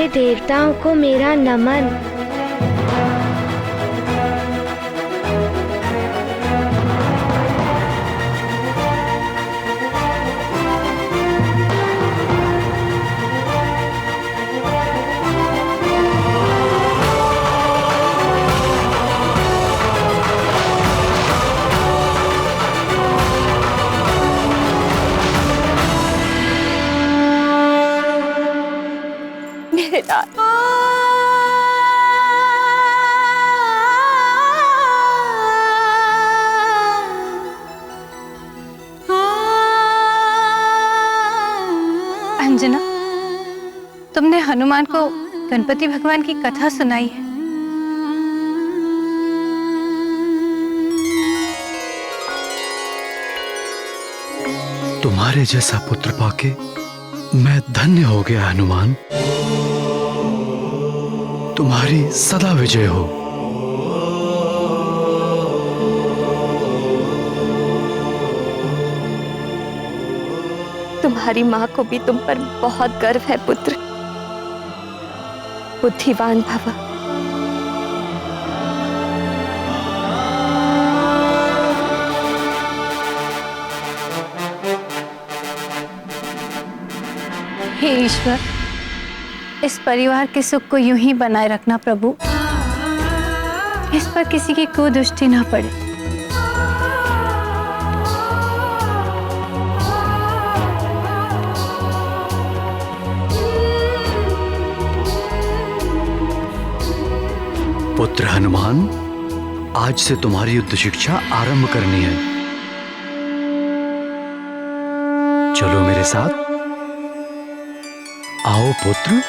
सारे देवताओं को मेरा नमन। मेरे लाल, अंजना, तुमने हनुमान को गणपति भगवान की कथा सुनाई है। तुम्हारे जैसा पुत्र पाके मैं धन्य हो गया हनुमान। तुम्हारी सदा विजय हो। तुम्हारी माँ को भी तुम पर बहुत गर्व है पुत्र। बुद्धिवान भव। हे ईश्वर, इस परिवार के सुख को यूं ही बनाए रखना प्रभु। इस पर किसी की कुदृष्टि न पड़े। पुत्र हनुमान, आज से तुम्हारी युद्ध शिक्षा आरंभ करनी है। चलो मेरे साथ। आओ पुत्र।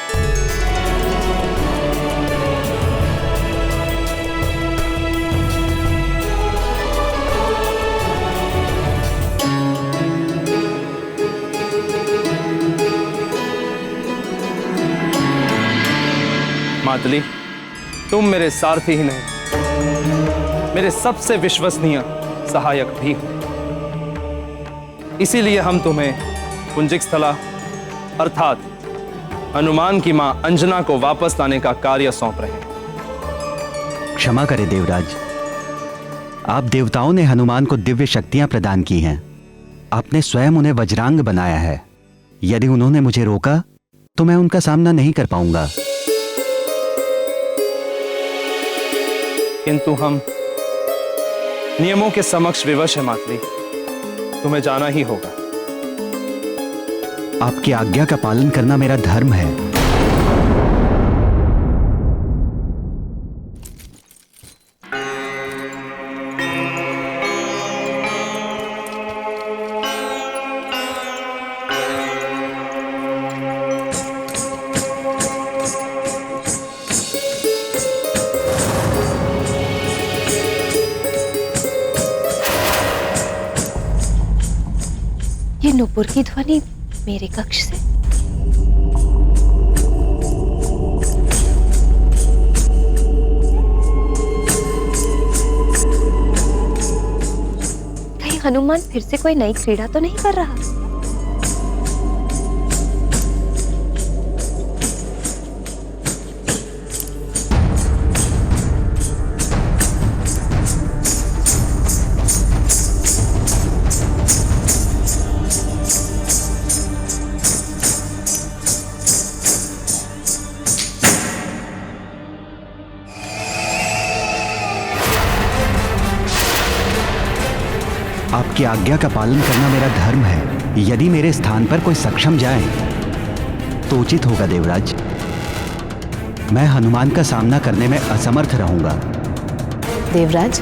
मातली, तुम मेरे सारथी ही नहीं, मेरे सबसे विश्वसनीय सहायक भी हो। इसीलिए हम तुम्हें पुंजिक स्थला अर्थात हनुमान की मां अंजना को वापस लाने का कार्य सौंप रहे हैं। क्षमा करें देवराज, आप देवताओं ने हनुमान को दिव्य शक्तियां प्रदान की हैं। आपने स्वयं उन्हें वज्रांग बनाया है। यदि उन्होंने मुझे रोका तो मैं उनका सामना नहीं कर पाऊंगा। किंतु हम नियमों के समक्ष विवश है मातली, तुम्हें जाना ही होगा। आपकी आज्ञा का पालन करना मेरा धर्म है। ये नुपुर की ध्वनि मेरे कक्ष से। कहीं हनुमान फिर से कोई नई क्रीड़ा तो नहीं कर रहा? आपकी आज्ञा का पालन करना मेरा धर्म है। यदि मेरे स्थान पर कोई सक्षम जाए तो उचित होगा देवराज। मैं हनुमान का सामना करने में असमर्थ रहूंगा। देवराज,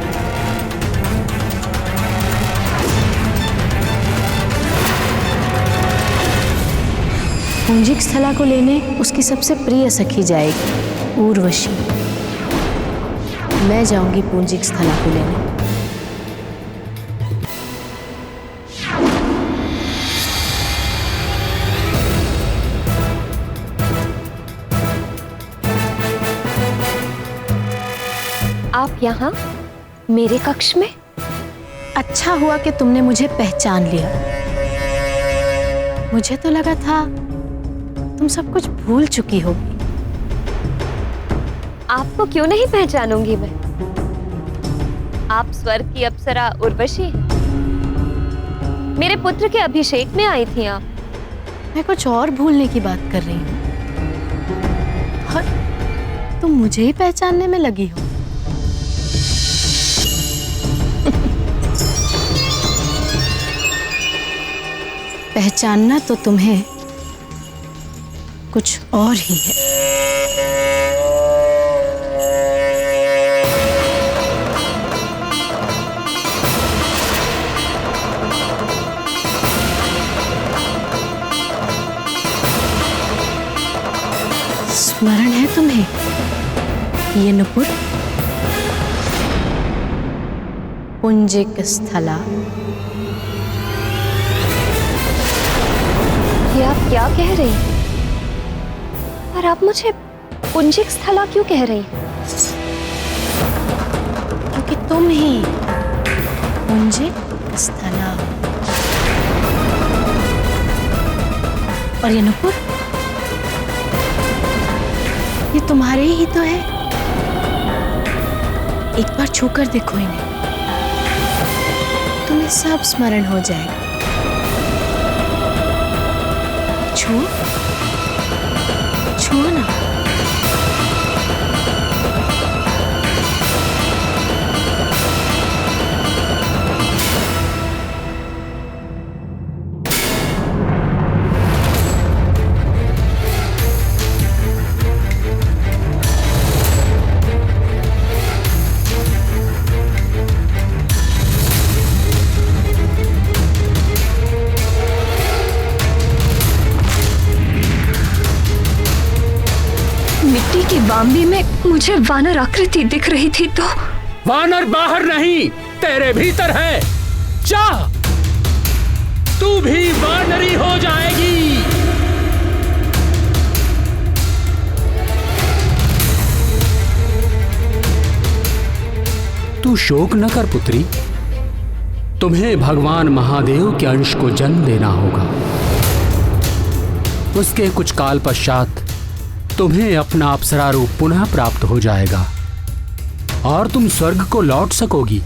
पुंजिक स्थला को लेने उसकी सबसे प्रिय सखी जाएगी, उर्वशी। मैं जाऊंगी पुंजिक स्थला को लेने। आप यहाँ मेरे कक्ष में? अच्छा हुआ कि तुमने मुझे पहचान लिया। मुझे तो लगा था तुम सब कुछ भूल चुकी होगी। आपको क्यों नहीं पहचानूंगी मैं? आप स्वर्ग की अप्सरा उर्वशी हैं। मेरे पुत्र के अभिषेक में आई थी आप। मैं कुछ और भूलने की बात कर रही हूँ। और तुम मुझे ही पहचानने में लगी हो। पहचानना तो तुम्हें कुछ और ही है। स्मरण है तुम्हें ये नुपुर? पुंजिक स्थला। ये आप क्या कह रही हैं? और आप मुझे पुंजिक स्थला क्यों कह रही हैं? क्योंकि तुम ही पुंजिक स्थला। और ये नुपुर, ये तुम्हारे ही तो है। एक बार छूकर देखो इन्हें, तुम्हें सब स्मरण हो जाएगा। छुओ, छुओ ना। मिट्टी की बाम्बी में मुझे वानर आकृति दिख रही थी तो वानर बाहर नहीं, तेरे भीतर है। चाह तू भी वानरी हो जाएगी। तू शोक न कर पुत्री, तुम्हें भगवान महादेव के अंश को जन्म देना होगा। उसके कुछ काल पश्चात तुम्हें अपना अप्सरा रूप पुनः प्राप्त हो जाएगा और तुम स्वर्ग को लौट सकोगी।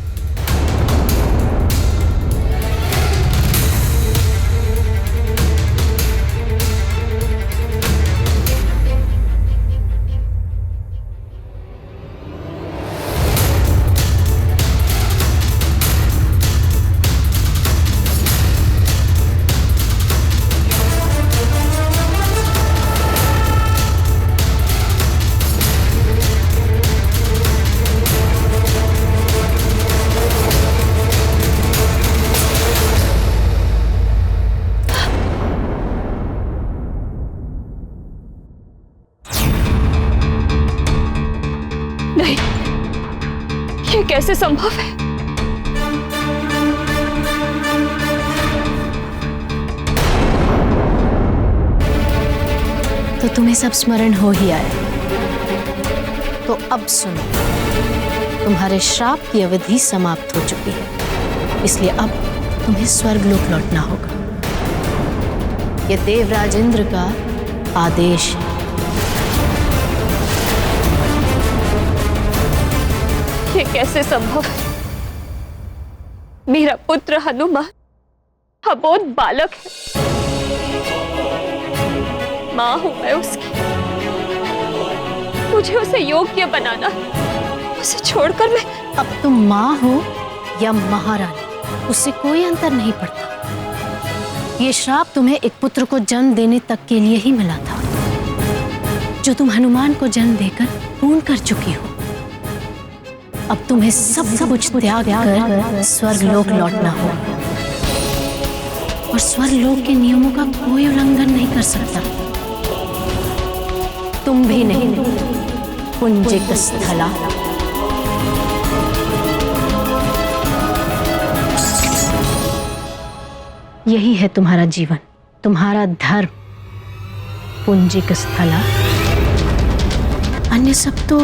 नहीं, ये कैसे संभव है? तो तुम्हें सब स्मरण हो ही आया। तो अब सुनो, तुम्हारे श्राप की अवधि समाप्त हो चुकी है, इसलिए अब तुम्हें स्वर्गलोक लौटना होगा। यह देवराज इंद्र का आदेश है। ये कैसे संभव है? मेरा पुत्र हनुमान अबोध बालक है। मां हूं मैं उसकी। मुझे उसे योग्य बनाना, उसे छोड़कर मैं। अब तुम मां हो या महारानी, उससे कोई अंतर नहीं पड़ता। ये श्राप तुम्हें एक पुत्र को जन्म देने तक के लिए ही मिला था, जो तुम हनुमान को जन्म देकर पूर्ण कर चुकी हो। अब तुम्हें सब कुछ त्याग कर स्वर्गलोक लौटना होगा, और स्वर्गलोक के नियमों का कोई उल्लंघन नहीं कर सकता। तुम भी नहीं, पुंजिक स्थला। यही है तुम्हारा जीवन, तुम्हारा धर्म, पुंजिक स्थला। अन्य सब तो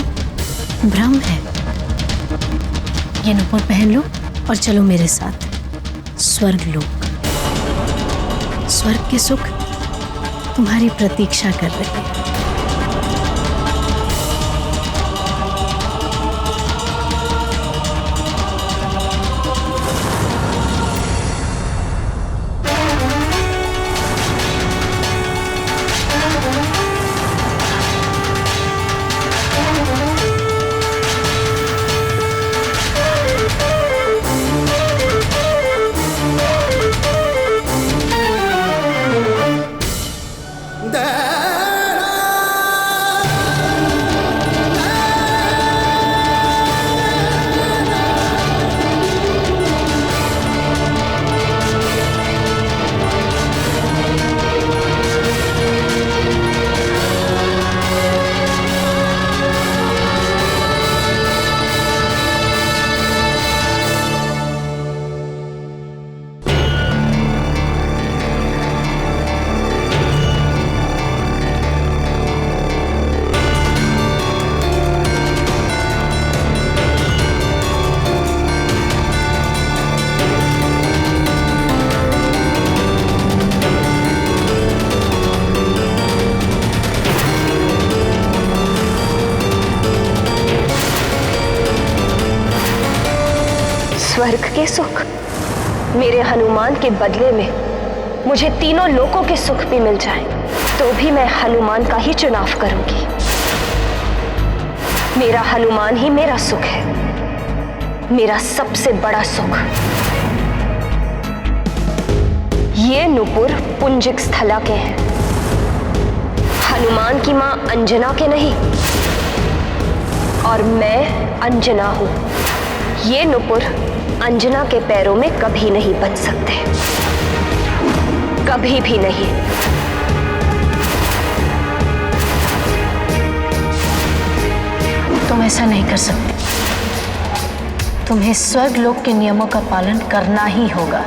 भ्रम है। ये नुपुर पहन लो और चलो मेरे साथ स्वर्गलोक। स्वर्ग के सुख तुम्हारी प्रतीक्षा कर रहे हैं। स्वर्ग के सुख, मेरे हनुमान के बदले में मुझे तीनों लोकों के सुख भी मिल जाएं, तो भी मैं हनुमान का ही चुनाव करूंगी। मेरा हनुमान ही मेरा सुख है, मेरा सबसे बड़ा सुख। ये नुपुर पुंजिक स्थला के हैं, हनुमान की मां अंजना के नहीं। और मैं अंजना हूं। ये नुपुर अंजना के पैरों में कभी नहीं बन सकते, कभी भी नहीं। तुम ऐसा नहीं कर सकते। तुम्हें स्वर्ग लोक के नियमों का पालन करना ही होगा।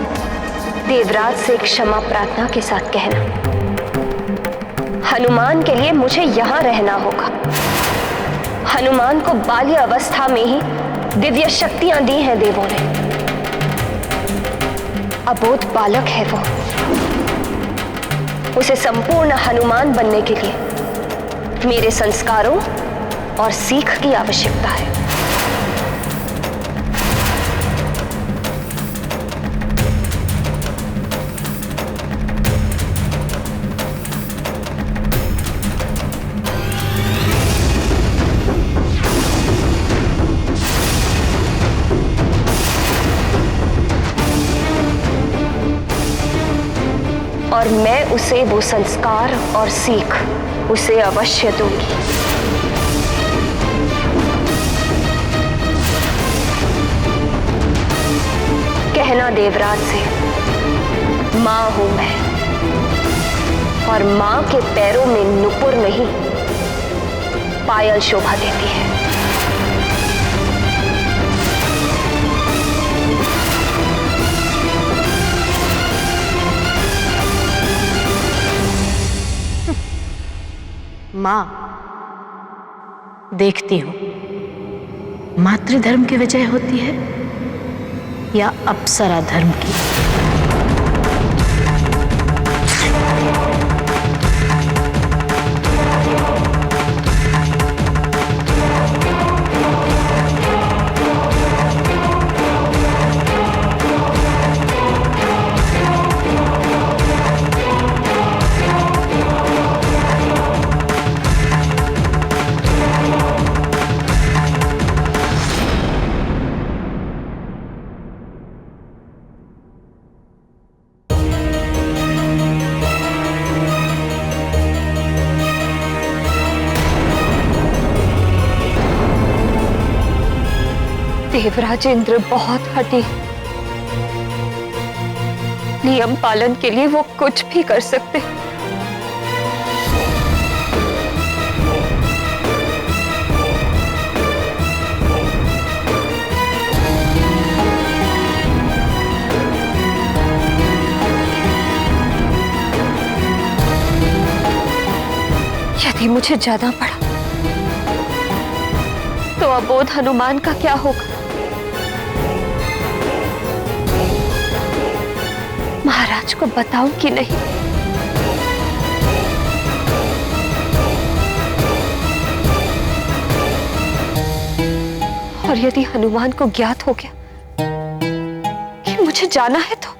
देवराज से क्षमा प्रार्थना के साथ कहना, हनुमान के लिए मुझे यहां रहना होगा। हनुमान को बाल्य अवस्था में ही दिव्य शक्तियां दी हैं देवों ने। अबोध बालक है वो, उसे संपूर्ण हनुमान बनने के लिए मेरे संस्कारों और सीख की आवश्यकता है। और मैं उसे वो संस्कार और सीख उसे अवश्य दूंगी। कहना देवराज से, मां हूं मैं, और मां के पैरों में नुपुर नहीं पायल शोभा देती है। मां, देखती हूं मातृधर्म की विजय होती है या अप्सरा धर्म की। देवराज इंद्र बहुत हठी। नियम पालन के लिए वो कुछ भी कर सकते। यदि मुझे जाना पड़ा तो अबोध हनुमान का क्या होगा? महाराज को बताऊं कि नहीं? और यदि हनुमान को ज्ञात हो गया कि मुझे जाना है तो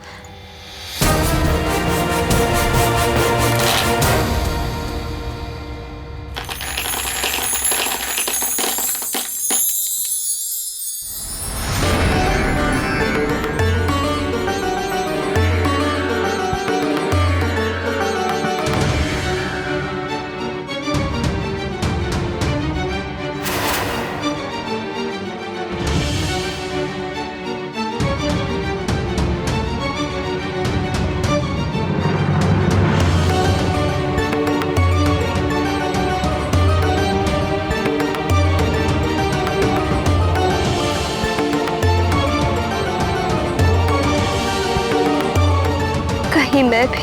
कहीं मैं भी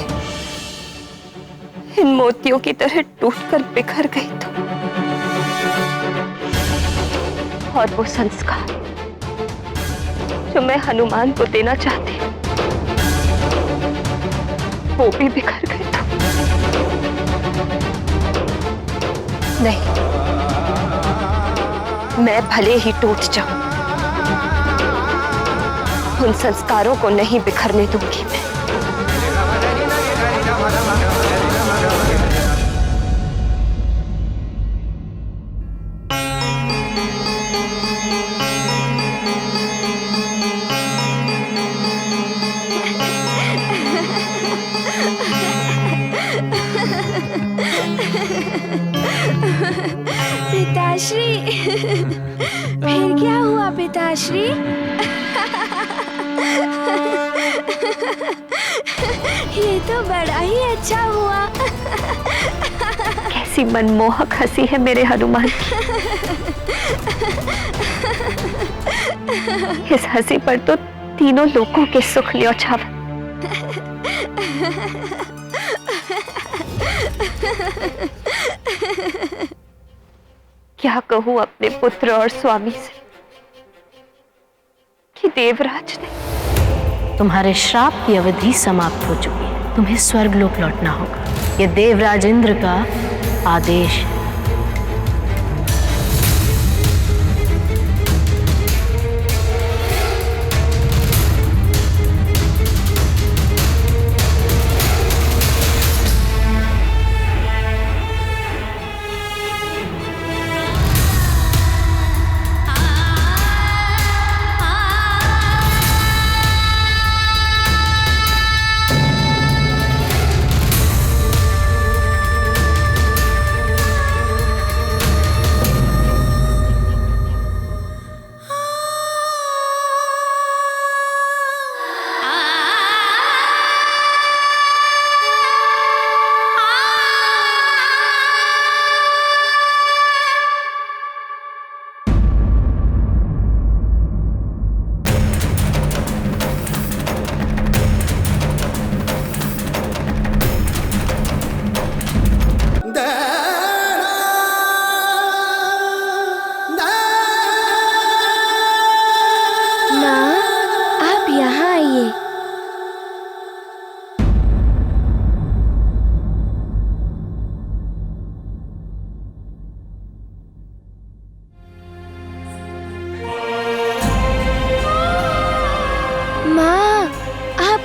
इन मोतियों की तरह टूटकर बिखर गई तो, और वो संस्कार जो मैं हनुमान को देना चाहती वो भी बिखर गए तो। नहीं, मैं भले ही टूट जाऊं उन संस्कारों को नहीं बिखरने दूंगी मैं। पिताश्री, फिर क्या हुआ पिताश्री? ये तो बड़ा ही अच्छा हुआ। कैसी मनमोहक हंसी है मेरे हनुमान की। इस हंसी पर तो तीनों लोगों के सुख न्यौछावर। क्या कहूं अपने पुत्र और स्वामी से कि देवराज ने। तुम्हारे श्राप की अवधि समाप्त हो चुकी है। तुम्हें स्वर्गलोक लौटना होगा। यह देवराज इंद्र का आदेश है।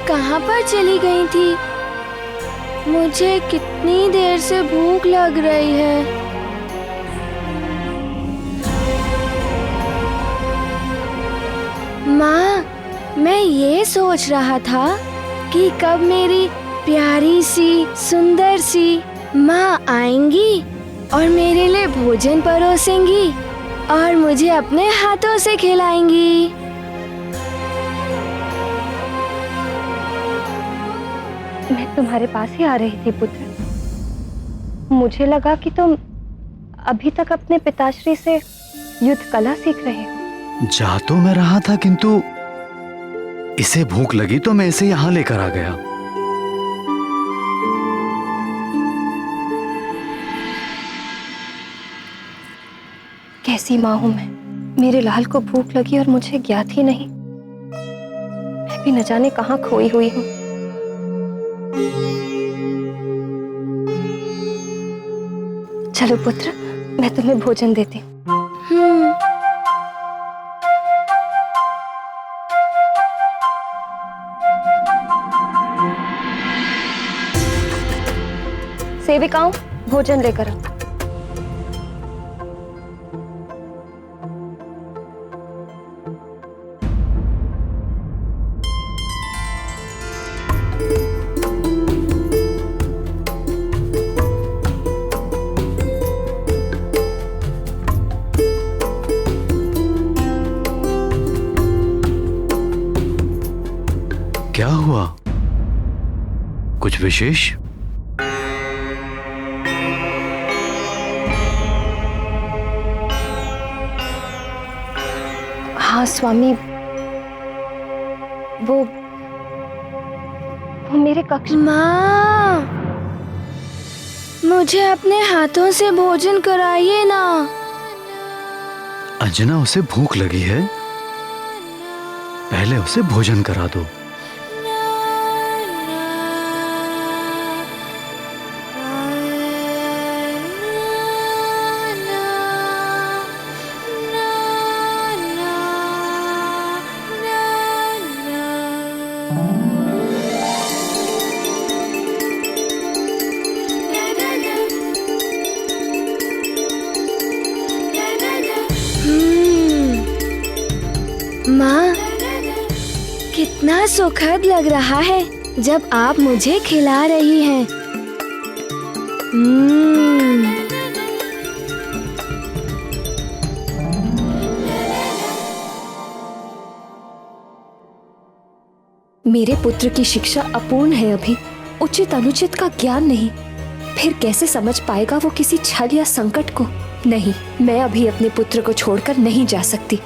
कहाँ पर चली गई थी? मुझे कितनी देर से भूख लग रही है। माँ, मैं ये सोच रहा था कि कब मेरी प्यारी सी सुंदर सी माँ आएंगी और मेरे लिए भोजन परोसेंगी और मुझे अपने हाथों से खिलाएंगी। मैं तुम्हारे पास ही आ रही थी पुत्र। मुझे लगा कि तुम अभी तक अपने पिताश्री से युद्ध कला सीख रहे हो। जा तो मैं रहा था, किंतु इसे भूख लगी तो मैं इसे यहाँ लेकर आ गया। कैसी माँ हूं मैं। मेरे लाल को भूख लगी और मुझे ज्ञात ही नहीं। मैं भी न जाने कहाँ खोई हुई हूँ। चलो पुत्र, मैं तुम्हें भोजन देती हूँ। सेविकाओं, भोजन लेकर आओ। क्या हुआ? कुछ विशेष? हाँ स्वामी, वो मेरे कक्ष। माँ, मुझे अपने हाथों से भोजन कराइए ना। अंजना, उसे भूख लगी है, पहले उसे भोजन करा दो। कितना सुखद लग रहा है जब आप मुझे खिला रही हैं। मेरे पुत्र की शिक्षा अपूर्ण है, अभी उचित अनुचित का ज्ञान नहीं, फिर कैसे समझ पाएगा वो किसी छल या संकट को। नहीं, मैं अभी अपने पुत्र को छोड़कर नहीं जा सकती।